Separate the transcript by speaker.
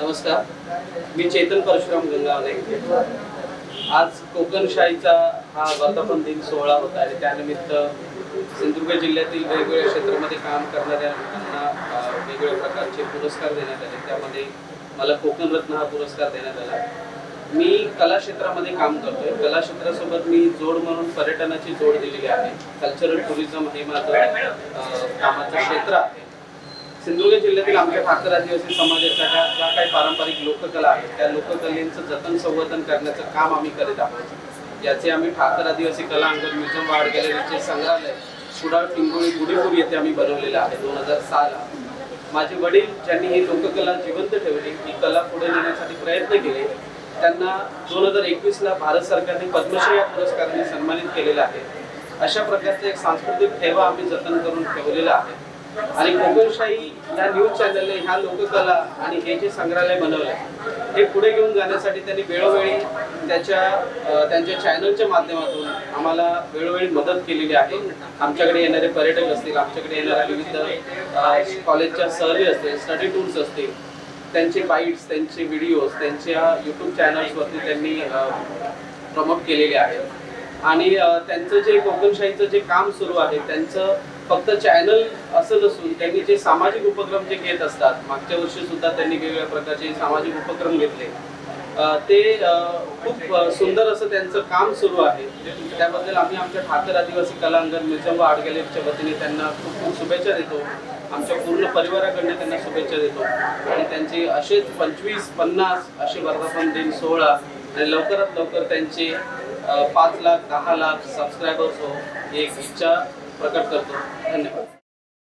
Speaker 1: नमस्कार, मी चेतन परशुराम गंगावणे। आज कोकणशाहीचा हा वर्धापन दिन सोहळा होता आहे। त्यानिमित्त सिंधुदुर्ग जिल्ह्यातील वेगवेगळ्या क्षेत्रामध्ये काम करणाऱ्या लोकांना वेगवेगळ्या प्रकारचे पुरस्कार देण्यात आले। त्यामध्ये मला कोकण रत्न हा पुरस्कार देण्यात आला। मी कला क्षेत्रामध्ये काम करतोय। कला क्षेत्रासोबत मी जोड म्हणून पर्यटनाची जोड दिलेली आहे। कल्चरल टुरिझम हे माझं कामाचं क्षेत्र आहे। सिंधुदुर्ग जिल्ह्यातील आमच्या ठाकर आदिवासी समाजाच्या ज्या काही पारंपरिक लोककला आहेत त्या लोककलेचं जतन संवर्धन करण्याचं काम आम्ही करीत आहोत। याचे आम्ही ठाकर आदिवासी कला अंगण म्युझियम आर्ट गॅलरीचे संग्रहालय कुडाळ पिंगोळी गुढीपूर येथे आम्ही बनवलेलं आहे 2006 ला। माझे वडील ज्यांनी ही लोककला जिवंत ठेवली, ही कला पुढे नेण्यासाठी प्रयत्न केले, त्यांना 2021 ला भारत सरकारने पद्मश्री या पुरस्काराने सन्मानित केलेलं आहे। अशा प्रकारचं एक सांस्कृतिक ठेवा आम्ही जतन करून ठेवलेला आहे। आणि कोकणशाही या न्यूज चॅनलने ह्या लोककला आणि हे जे संग्रहालय बनवले हे पुढे घेऊन जाण्यासाठी त्यांनी वेळोवेळी त्यांच्या चॅनलच्या माध्यमातून आम्हाला वेळोवेळी मदत केलेली आहे। आमच्याकडे येणारे पर्यटक असतील, आमच्याकडे येणारे विविध कॉलेजच्या सहली असतील, स्टडी टूर्स असतील, त्यांचे बाईट्स, त्यांचे व्हिडिओज त्यांच्या यूट्यूब चॅनल्सवरती त्यांनी प्रमोट केलेले आहेत। आणि त्यांचं जे कोकणशाहीचं जे काम सुरू आहे त्यांचं फक्त चॅनल असं नसून त्यांनी जे सामाजिक उपक्रम जे घेत असतात, मागच्या वर्षी सुद्धा त्यांनी वेगवेगळ्या प्रकारचे सामाजिक उपक्रम घेतले, ते खूप सुंदर असं त्यांचं काम सुरू आहे। त्याबद्दल आम्ही आमच्या ठाकर आदिवासी कला अंगण म्युझियम आर्ट गॅलरीच्या वतीने त्यांना खूप खूप शुभेच्छा देतो। आमच्या पूर्ण परिवाराकडनं त्यांना शुभेच्छा देतो आणि त्यांचे असेच 25-50 असे वर्धापन दिन सोहळा आणि लवकरात लवकर त्यांचे 5 लाख 10 लाख सबस्क्रायबर्स हो एक इच्छा प्रकट करतो। धन्यवाद।